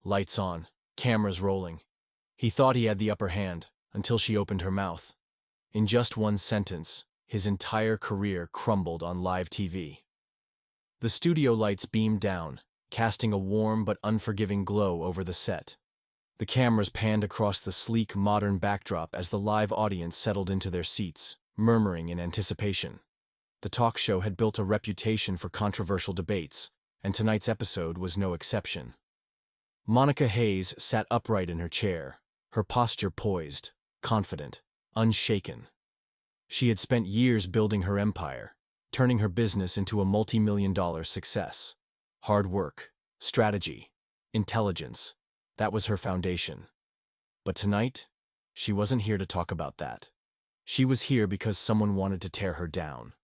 Lights on, cameras rolling. He thought he had the upper hand, until she opened her mouth. In just one sentence, his entire career crumbled on live TV. The studio lights beamed down, casting a warm but unforgiving glow over the set. The cameras panned across the sleek, modern backdrop as the live audience settled into their seats, murmuring in anticipation. The talk show had built a reputation for controversial debates, and tonight's episode was no exception. Monica Hayes sat upright in her chair, her posture poised, confident, unshaken. She had spent years building her empire, turning her business into a multi-million-dollar success. Hard work, strategy, intelligence, that was her foundation. But tonight, she wasn't here to talk about that. She was here because someone wanted to tear her down.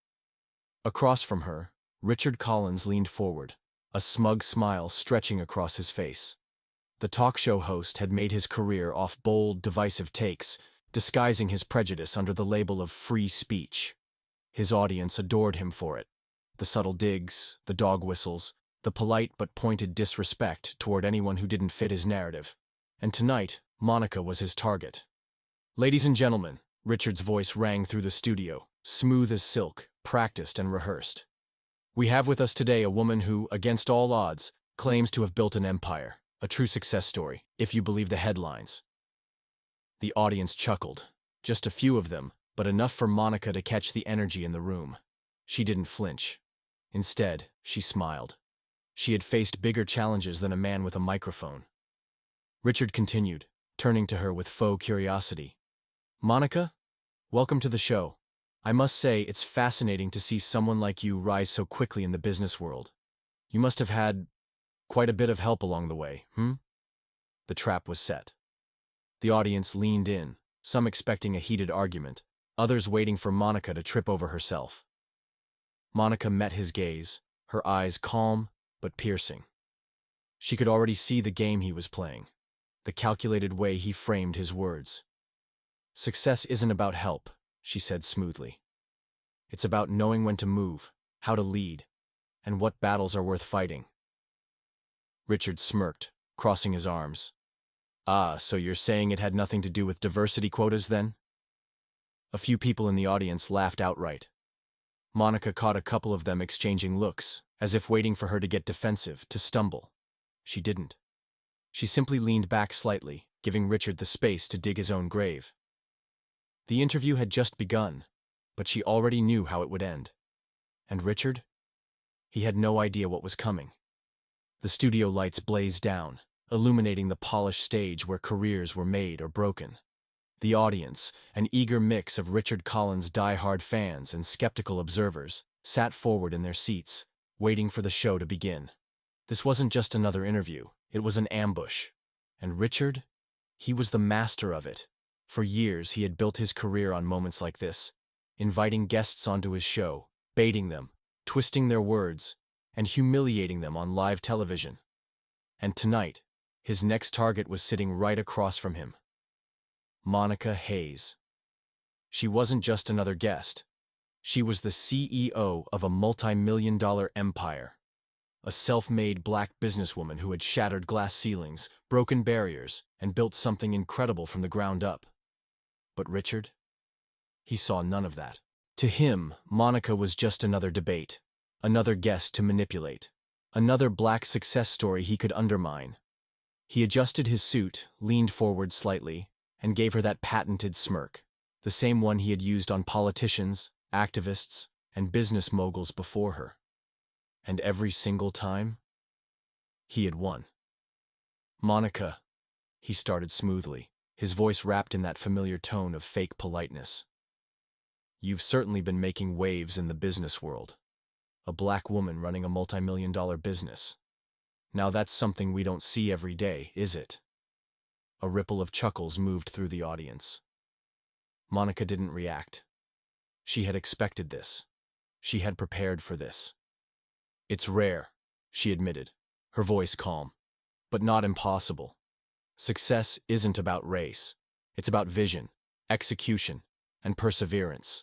Across from her, Richard Collins leaned forward, a smug smile stretching across his face. The talk show host had made his career off bold, divisive takes, disguising his prejudice under the label of free speech. His audience adored him for it. The subtle digs, the dog whistles, the polite but pointed disrespect toward anyone who didn't fit his narrative. And tonight, Monica was his target. "Ladies and gentlemen," Richard's voice rang through the studio, smooth as silk, practiced and rehearsed. "We have with us today a woman who, against all odds, claims to have built an empire, a true success story, if you believe the headlines." The audience chuckled, just a few of them, but enough for Monica to catch the energy in the room. She didn't flinch. Instead, she smiled. She had faced bigger challenges than a man with a microphone. Richard continued, turning to her with faux curiosity. "Monica, welcome to the show. I must say it's fascinating to see someone like you rise so quickly in the business world. You must have had quite a bit of help along the way, The trap was set. The audience leaned in, some expecting a heated argument, others waiting for Monica to trip over herself. Monica met his gaze, her eyes calm but piercing. She could already see the game he was playing, the calculated way he framed his words. "Success isn't about help," she said smoothly. "It's about knowing when to move, how to lead, and what battles are worth fighting." Richard smirked, crossing his arms. "Ah, so you're saying it had nothing to do with diversity quotas then?" A few people in the audience laughed outright. Monica caught a couple of them exchanging looks, as if waiting for her to get defensive, to stumble. She didn't. She simply leaned back slightly, giving Richard the space to dig his own grave. The interview had just begun, but she already knew how it would end. And Richard? He had no idea what was coming. The studio lights blazed down, illuminating the polished stage where careers were made or broken. The audience, an eager mix of Richard Collins' die-hard fans and skeptical observers, sat forward in their seats, waiting for the show to begin. This wasn't just another interview, it was an ambush. And Richard? He was the master of it. For years he had built his career on moments like this, inviting guests onto his show, baiting them, twisting their words, and humiliating them on live television. And tonight, his next target was sitting right across from him. Monica Hayes. She wasn't just another guest. She was the CEO of a multi-million-dollar empire. A self-made black businesswoman who had shattered glass ceilings, broken barriers, and built something incredible from the ground up. But Richard? He saw none of that. To him, Monica was just another debate, another guest to manipulate, another black success story he could undermine. He adjusted his suit, leaned forward slightly, and gave her that patented smirk, the same one he had used on politicians, activists, and business moguls before her. And every single time, he had won. "Monica," he started smoothly, his voice wrapped in that familiar tone of fake politeness. "You've certainly been making waves in the business world. A black woman running a multi-million-dollar business. Now that's something we don't see every day, is it?" A ripple of chuckles moved through the audience. Monica didn't react. She had expected this. She had prepared for this. "It's rare," she admitted, her voice calm, "but not impossible. Success isn't about race. It's about vision, execution, and perseverance."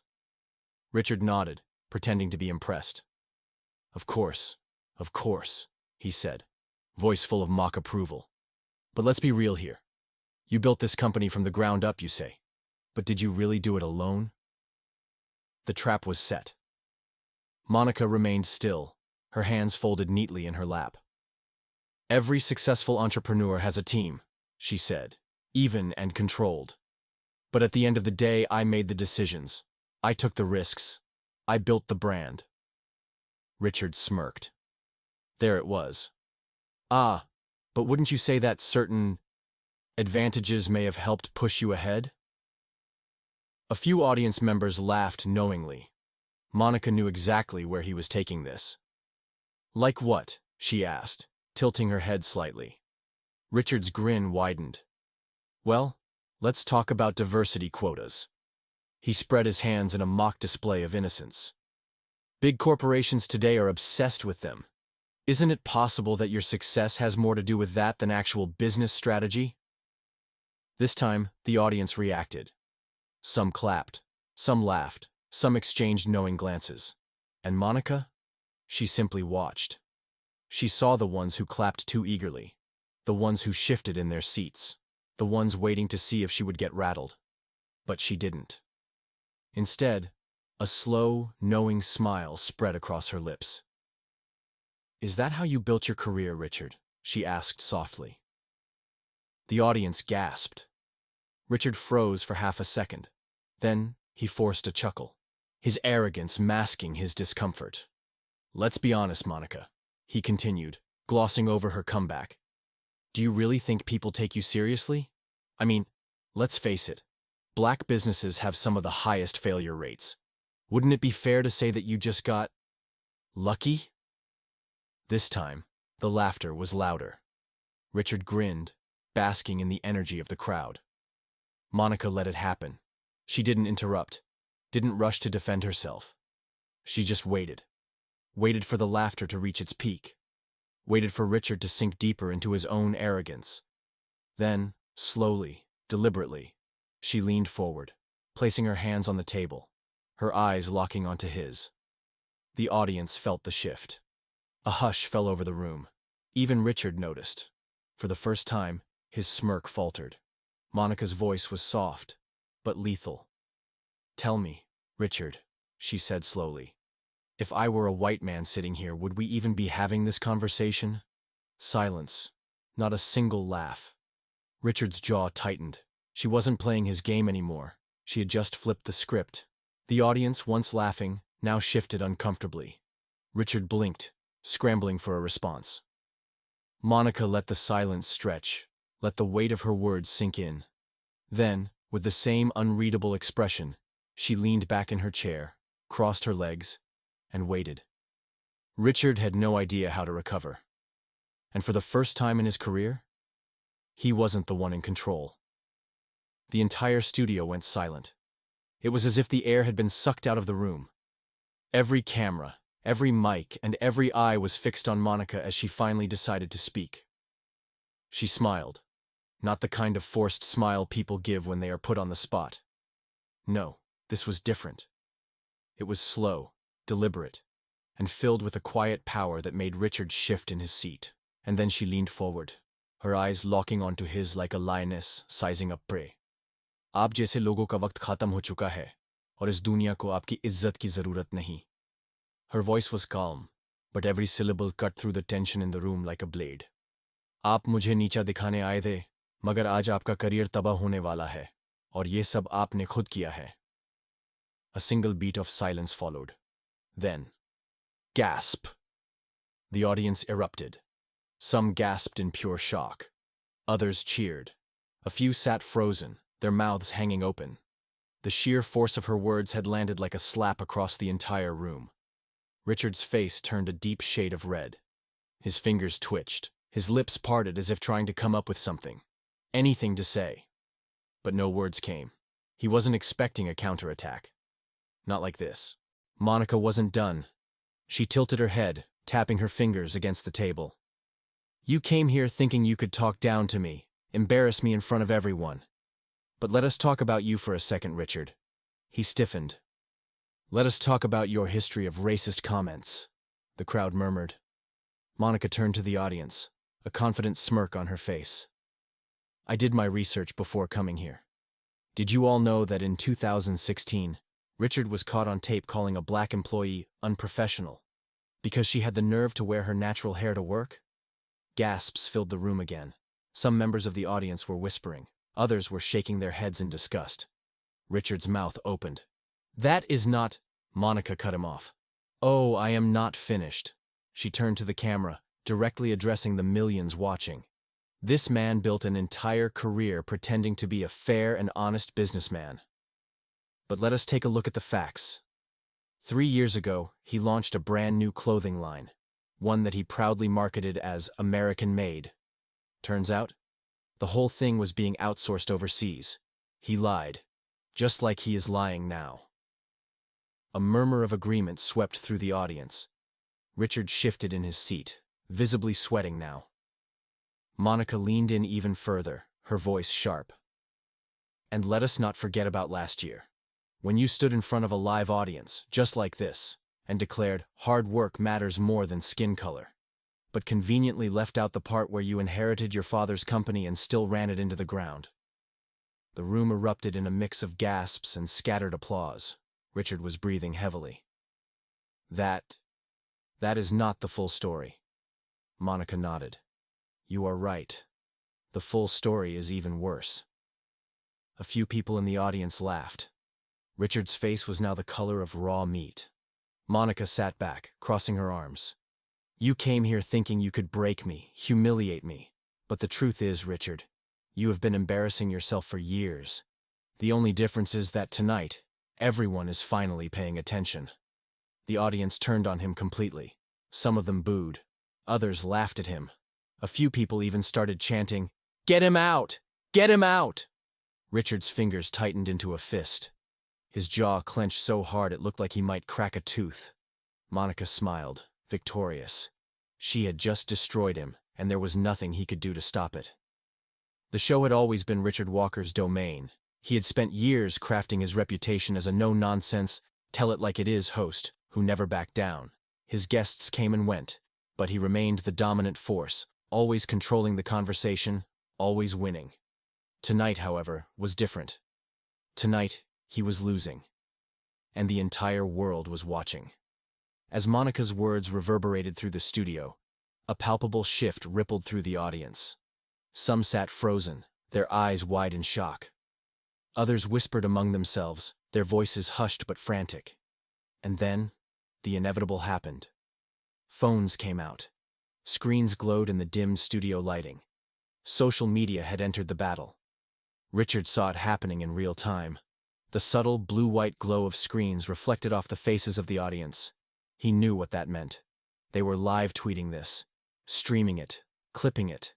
Richard nodded, pretending to be impressed. Of course," he said, voice full of mock approval. But let's be real here. You built this company from the ground up, you say. But did you really do it alone? The trap was set. Monica remained still, her hands folded neatly in her lap. Every successful entrepreneur has a team, she said, even and controlled. But at the end of the day, I made the decisions. I took the risks. I built the brand. Richard smirked. There it was. Ah, but wouldn't you say that certain advantages may have helped push you ahead? A few audience members laughed knowingly. Monica knew exactly where he was taking this. Like what? She asked, tilting her head slightly. Richard's grin widened. Well, let's talk about diversity quotas. He spread his hands in a mock display of innocence. Big corporations today are obsessed with them. Isn't it possible that your success has more to do with that than actual business strategy? This time, the audience reacted. Some clapped, some laughed, some exchanged knowing glances. And Monica? She simply watched. She saw the ones who clapped too eagerly, the ones who shifted in their seats, the ones waiting to see if she would get rattled. But she didn't. Instead, a slow, knowing smile spread across her lips. Is that how you built your career, Richard? She asked softly. The audience gasped. Richard froze for half a second. Then he forced a chuckle, his arrogance masking his discomfort. Let's be honest, Monica, he continued, glossing over her comeback. Do you really think people take you seriously? I mean, let's face it, black businesses have some of the highest failure rates. Wouldn't it be fair to say that you just got lucky? This time, the laughter was louder. Richard grinned, basking in the energy of the crowd. Monica let it happen. She didn't interrupt, didn't rush to defend herself. She just waited. Waited for the laughter to reach its peak. Waited for Richard to sink deeper into his own arrogance. Then, slowly, deliberately, she leaned forward, placing her hands on the table, her eyes locking onto his. The audience felt the shift. A hush fell over the room. Even Richard noticed. For the first time, his smirk faltered. Monica's voice was soft, but lethal. Tell me, Richard, she said slowly. If I were a white man sitting here, would we even be having this conversation? Silence. Not a single laugh. Richard's jaw tightened. She wasn't playing his game anymore. She had just flipped the script. The audience, once laughing, now shifted uncomfortably. Richard blinked, scrambling for a response. Monica let the silence stretch, let the weight of her words sink in. Then, with the same unreadable expression, she leaned back in her chair, crossed her legs, and waited. Richard had no idea how to recover. And for the first time in his career, he wasn't the one in control. The entire studio went silent. It was as if the air had been sucked out of the room. Every camera, every mic, and every eye was fixed on Monica as she finally decided to speak. She smiled, not the kind of forced smile people give when they are put on the spot. No, this was different. It was slow, deliberate, and filled with a quiet power that made Richard shift in his seat. And then she leaned forward, her eyes locking onto his like a lioness sizing up prey. आप जैसे लोगों का वक्त खत्म हो चुका है, और इस दुनिया को आपकी इज्जत की जरूरत नहीं. Her voice was calm, but every syllable cut through the tension in the room like a blade. आप मुझे नीचा दिखाने आए थे, मगर आज आपका करियर तबाह होने वाला है, और ये सब आपने खुद किया है. A single beat of silence followed. Then, gasp! The audience erupted. Some gasped in pure shock. Others cheered. A few sat frozen, their mouths hanging open. The sheer force of her words had landed like a slap across the entire room. Richard's face turned a deep shade of red. His fingers twitched, his lips parted as if trying to come up with something. Anything to say. But no words came. He wasn't expecting a counterattack. Not like this. Monica wasn't done. She tilted her head, tapping her fingers against the table. You came here thinking you could talk down to me, embarrass me in front of everyone. But let us talk about you for a second, Richard. He stiffened. Let us talk about your history of racist comments, the crowd murmured. Monica turned to the audience, a confident smirk on her face. I did my research before coming here. Did you all know that in 2016, Richard was caught on tape calling a black employee unprofessional because she had the nerve to wear her natural hair to work? Gasps filled the room again. Some members of the audience were whispering. Others were shaking their heads in disgust. Richard's mouth opened. That is not... Monica cut him off. Oh, I am not finished. She turned to the camera, directly addressing the millions watching. This man built an entire career pretending to be a fair and honest businessman. But let us take a look at the facts. 3 years ago, he launched a brand new clothing line, one that he proudly marketed as American-made. Turns out, the whole thing was being outsourced overseas. He lied, just like he is lying now. A murmur of agreement swept through the audience. Richard shifted in his seat, visibly sweating now. Monica leaned in even further, her voice sharp. And let us not forget about last year, when you stood in front of a live audience, just like this, and declared hard work matters more than skin color, but conveniently left out the part where you inherited your father's company and still ran it into the ground. The room erupted in a mix of gasps and scattered applause. Richard was breathing heavily. That is not the full story. Monica nodded. You are right. The full story is even worse. A few people in the audience laughed. Richard's face was now the color of raw meat. Monica sat back, crossing her arms. You came here thinking you could break me, humiliate me. But the truth is, Richard, you have been embarrassing yourself for years. The only difference is that tonight, everyone is finally paying attention. The audience turned on him completely. Some of them booed. Others laughed at him. A few people even started chanting, "Get him out! Get him out!" Richard's fingers tightened into a fist. His jaw clenched so hard it looked like he might crack a tooth. Monica smiled, victorious. She had just destroyed him, and there was nothing he could do to stop it. The show had always been Richard Walker's domain. He had spent years crafting his reputation as a no-nonsense, tell-it-like-it-is host who never backed down. His guests came and went, but he remained the dominant force, always controlling the conversation, always winning. Tonight, however, was different. Tonight, he was losing. And the entire world was watching. As Monica's words reverberated through the studio, a palpable shift rippled through the audience. Some sat frozen, their eyes wide in shock. Others whispered among themselves, their voices hushed but frantic. And then, the inevitable happened. Phones came out. Screens glowed in the dimmed studio lighting. Social media had entered the battle. Richard saw it happening in real time. The subtle blue-white glow of screens reflected off the faces of the audience. He knew what that meant. They were live tweeting this, streaming it, clipping it.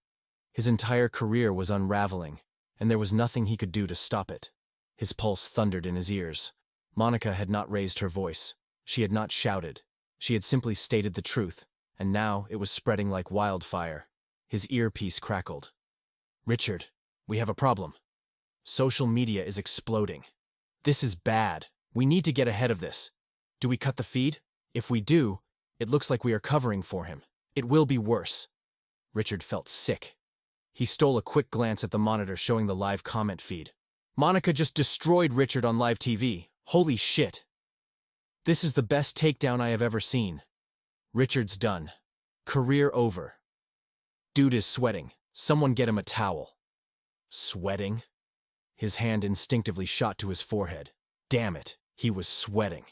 His entire career was unraveling, and there was nothing he could do to stop it. His pulse thundered in his ears. Monica had not raised her voice. She had not shouted. She had simply stated the truth, and now it was spreading like wildfire. His earpiece crackled. Richard, we have a problem. Social media is exploding. This is bad. We need to get ahead of this. Do we cut the feed? If we do, it looks like we are covering for him. It will be worse. Richard felt sick. He stole a quick glance at the monitor showing the live comment feed. Monica just destroyed Richard on live TV. Holy shit. This is the best takedown I have ever seen. Richard's done. Career over. Dude is sweating. Someone get him a towel. Sweating? His hand instinctively shot to his forehead. Damn it, he was sweating.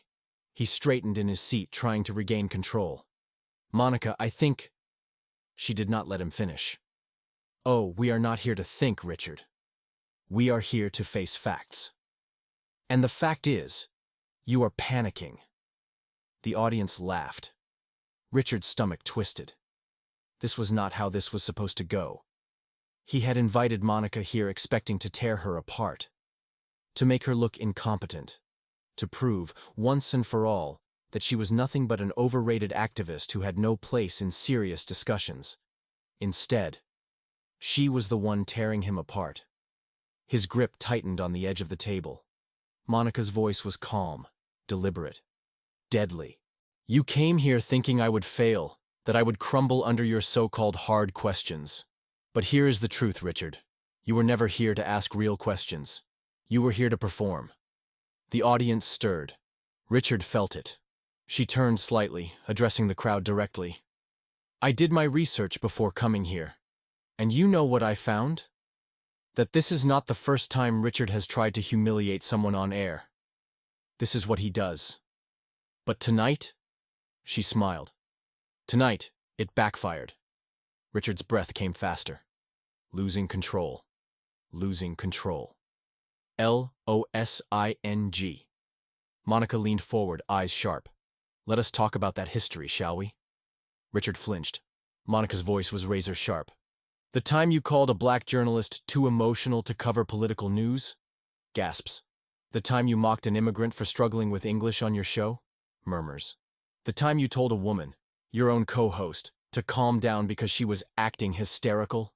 He straightened in his seat, trying to regain control. Monica, I think... She did not let him finish. Oh, we are not here to think, Richard. We are here to face facts. And the fact is, you are panicking. The audience laughed. Richard's stomach twisted. This was not how this was supposed to go. He had invited Monica here expecting to tear her apart, to make her look incompetent, to prove, once and for all, that she was nothing but an overrated activist who had no place in serious discussions. Instead, she was the one tearing him apart. His grip tightened on the edge of the table. Monica's voice was calm, deliberate, deadly. You came here thinking I would fail, that I would crumble under your so-called hard questions. But here is the truth, Richard. You were never here to ask real questions. You were here to perform. The audience stirred. Richard felt it. She turned slightly, addressing the crowd directly. I did my research before coming here. And you know what I found? That this is not the first time Richard has tried to humiliate someone on air. This is what he does. But tonight, she smiled. Tonight, it backfired. Richard's breath came faster. Losing control. Losing control. Losing. Monica leaned forward, eyes sharp. Let us talk about that history, shall we? Richard flinched. Monica's voice was razor sharp. The time you called a black journalist too emotional to cover political news? Gasps. The time you mocked an immigrant for struggling with English on your show? Murmurs. The time you told a woman, your own co-host, to calm down because she was acting hysterical?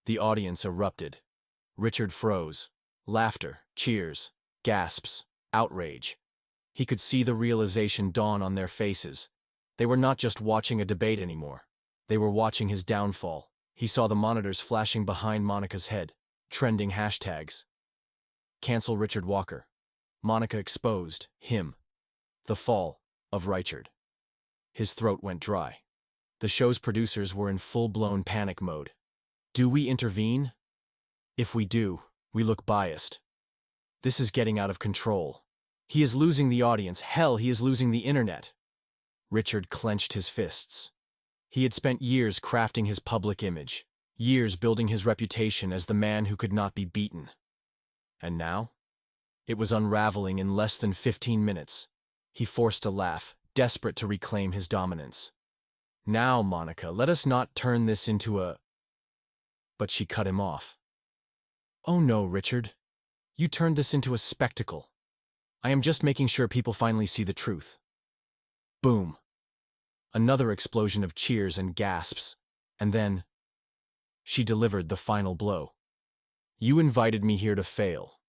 The audience erupted. Richard froze. Laughter, cheers, gasps, outrage. He could see the realization dawn on their faces. They were not just watching a debate anymore. They were watching his downfall. He saw the monitors flashing behind Monica's head, trending hashtags. Cancel Richard Walker. Monica exposed him. The fall of Richard. His throat went dry. The show's producers were in full-blown panic mode. Do we intervene? If we do, we look biased. This is getting out of control. He is losing the audience. Hell, he is losing the internet. Richard clenched his fists. He had spent years crafting his public image, years building his reputation as the man who could not be beaten. And now? It was unraveling in less than 15 minutes. He forced a laugh, desperate to reclaim his dominance. Now, Monica, let us not turn this into a... But she cut him off. Oh no, Richard. You turned this into a spectacle. I am just making sure people finally see the truth. Boom. Another explosion of cheers and gasps, and then... She delivered the final blow. You invited me here to fail,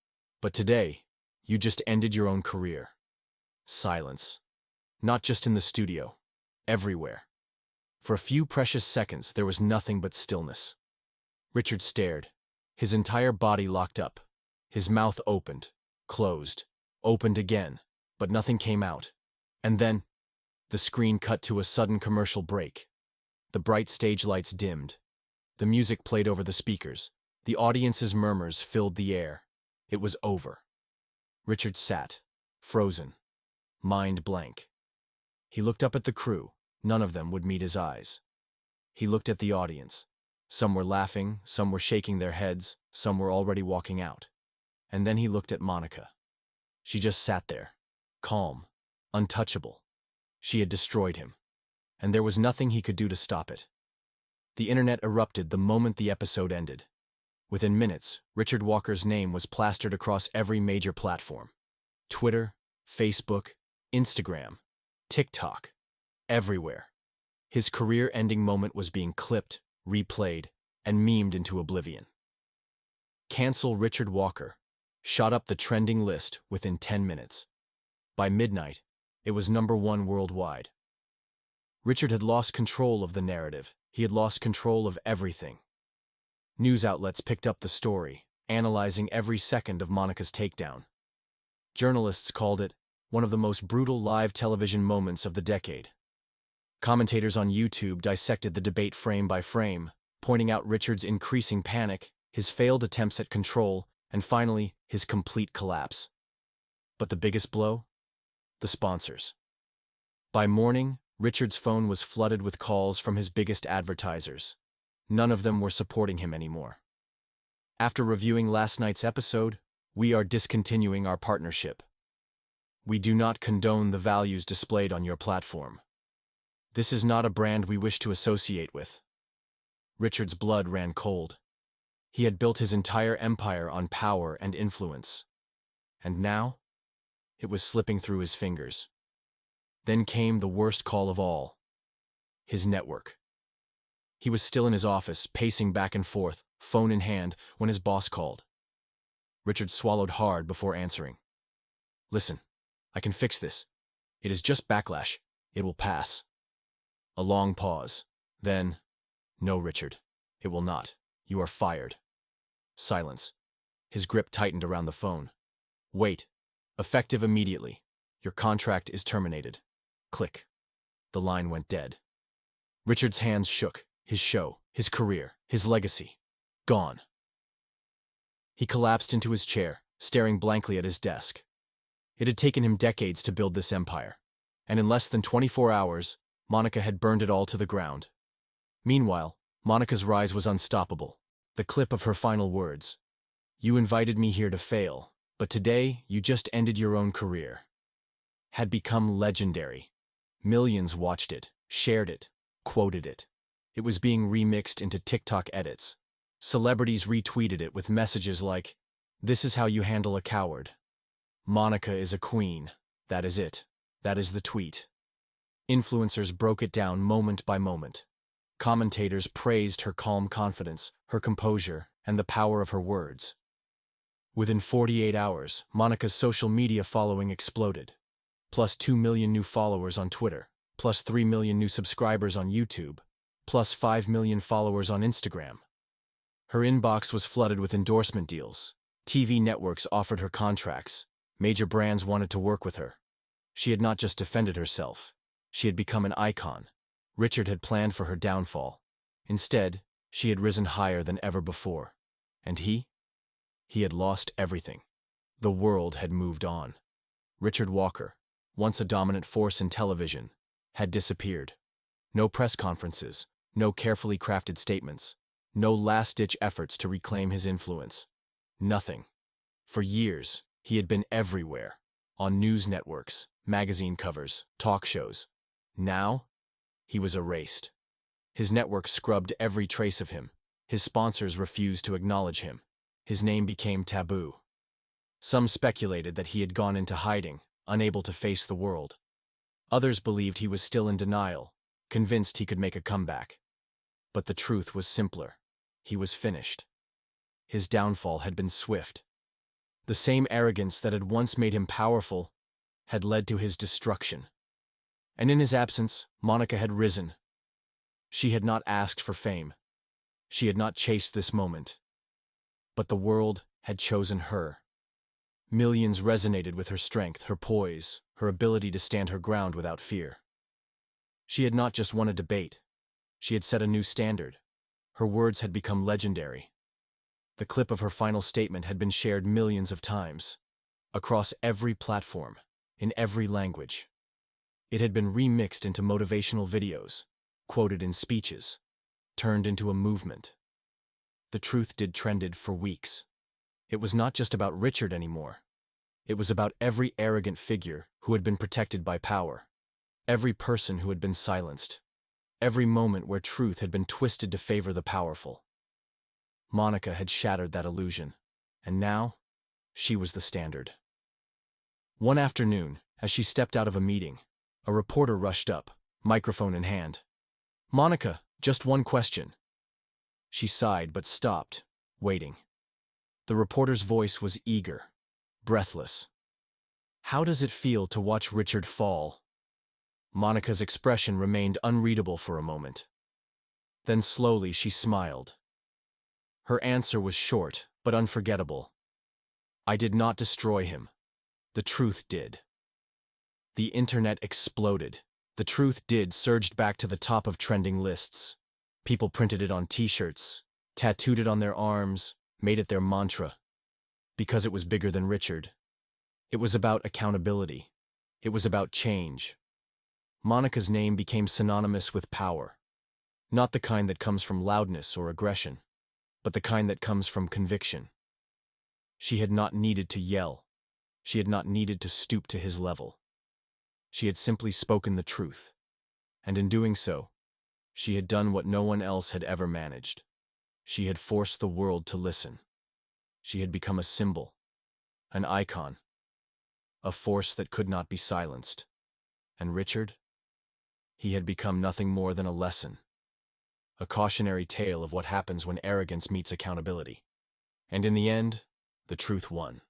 but today, you just ended your own career. Silence. Not just in the studio. Everywhere. For a few precious seconds, there was nothing but stillness. Richard stared. His entire body locked up. His mouth opened, closed, opened again, but nothing came out. And then, the screen cut to a sudden commercial break. The bright stage lights dimmed. The music played over the speakers. The audience's murmurs filled the air. It was over. Richard sat, frozen, mind blank. He looked up at the crew. None of them would meet his eyes. He looked at the audience. Some were laughing, some were shaking their heads, some were already walking out. And then he looked at Monica. She just sat there, calm, untouchable. She had destroyed him, and there was nothing he could do to stop it. The internet erupted the moment the episode ended. Within minutes, Richard Walker's name was plastered across every major platform. Twitter, Facebook, Instagram, TikTok, everywhere. His career-ending moment was being clipped, replayed, and memed into oblivion. Cancel Richard Walker shot up the trending list within 10 minutes. By midnight, it was #1 worldwide. Richard had lost control of the narrative. He had lost control of everything. News outlets picked up the story, analyzing every second of Monica's takedown. Journalists called it one of the most brutal live television moments of the decade. Commentators on YouTube dissected the debate frame by frame, pointing out Richard's increasing panic, his failed attempts at control, and finally, his complete collapse. But the biggest blow? The sponsors. By morning, Richard's phone was flooded with calls from his biggest advertisers. None of them were supporting him anymore. After reviewing last night's episode, we are discontinuing our partnership. We do not condone the values displayed on your platform. This is not a brand we wish to associate with. Richard's blood ran cold. He had built his entire empire on power and influence. And now, it was slipping through his fingers. Then came the worst call of all. His network. He was still in his office, pacing back and forth, phone in hand, when his boss called. Richard swallowed hard before answering. Listen, I can fix this. It is just backlash. It will pass. A long pause. Then, no, Richard. It will not. You are fired. Silence. His grip tightened around the phone. Wait. Effective immediately. Your contract is terminated. Click. The line went dead. Richard's hands shook. His show, his career, his legacy. Gone. He collapsed into his chair, staring blankly at his desk. It had taken him decades to build this empire, and in less than 24 hours, Monica had burned it all to the ground. Meanwhile, Monica's rise was unstoppable. The clip of her final words. "You invited me here to fail, but today you just ended your own career," had become legendary. Millions watched it, shared it, quoted it. It was being remixed into TikTok edits. Celebrities retweeted it with messages like, "This is how you handle a coward. Monica is a queen. That is it. That is the tweet." Influencers broke it down moment by moment. Commentators praised her calm confidence, her composure, and the power of her words. Within 48 hours, Monica's social media following exploded. Plus 2 million new followers on Twitter, plus 3 million new subscribers on YouTube, plus 5 million followers on Instagram. Her inbox was flooded with endorsement deals. TV networks offered her contracts. Major brands wanted to work with her. She had not just defended herself. She had become an icon. Richard had planned for her downfall. Instead, she had risen higher than ever before. And he? He had lost everything. The world had moved on. Richard Walker, once a dominant force in television, had disappeared. No press conferences, no carefully crafted statements, no last-ditch efforts to reclaim his influence. Nothing. For years, he had been everywhere, on news networks, magazine covers, talk shows. Now, he was erased. His network scrubbed every trace of him. His sponsors refused to acknowledge him. His name became taboo. Some speculated that he had gone into hiding, unable to face the world. Others believed he was still in denial, convinced he could make a comeback. But the truth was simpler. He was finished. His downfall had been swift. The same arrogance that had once made him powerful had led to his destruction. And in his absence, Monica had risen. She had not asked for fame. She had not chased this moment. But the world had chosen her. Millions resonated with her strength, her poise, her ability to stand her ground without fear. She had not just won a debate. She had set a new standard. Her words had become legendary. The clip of her final statement had been shared millions of times, across every platform, in every language. It had been remixed into motivational videos, quoted in speeches, turned into a movement. The truth did trended for weeks. It was not just about Richard anymore. It was about every arrogant figure who had been protected by power, every person who had been silenced, every moment where truth had been twisted to favor the powerful. Monica had shattered that illusion, and now, she was the standard. One afternoon, as she stepped out of a meeting, a reporter rushed up, microphone in hand. "Monica, just one question." She sighed but stopped, waiting. The reporter's voice was eager, breathless. "How does it feel to watch Richard fall?" Monica's expression remained unreadable for a moment. Then slowly she smiled. Her answer was short but unforgettable. "I did not destroy him. The truth did." The internet exploded. The truth did surged back to the top of trending lists. People printed it on t-shirts, tattooed it on their arms, made it their mantra. Because it was bigger than Richard. It was about accountability. It was about change. Monica's name became synonymous with power. Not the kind that comes from loudness or aggression, but the kind that comes from conviction. She had not needed to yell. She had not needed to stoop to his level. She had simply spoken the truth. And in doing so, she had done what no one else had ever managed. She had forced the world to listen. She had become a symbol, an icon, a force that could not be silenced. And Richard? He had become nothing more than a lesson, a cautionary tale of what happens when arrogance meets accountability. And in the end, the truth won.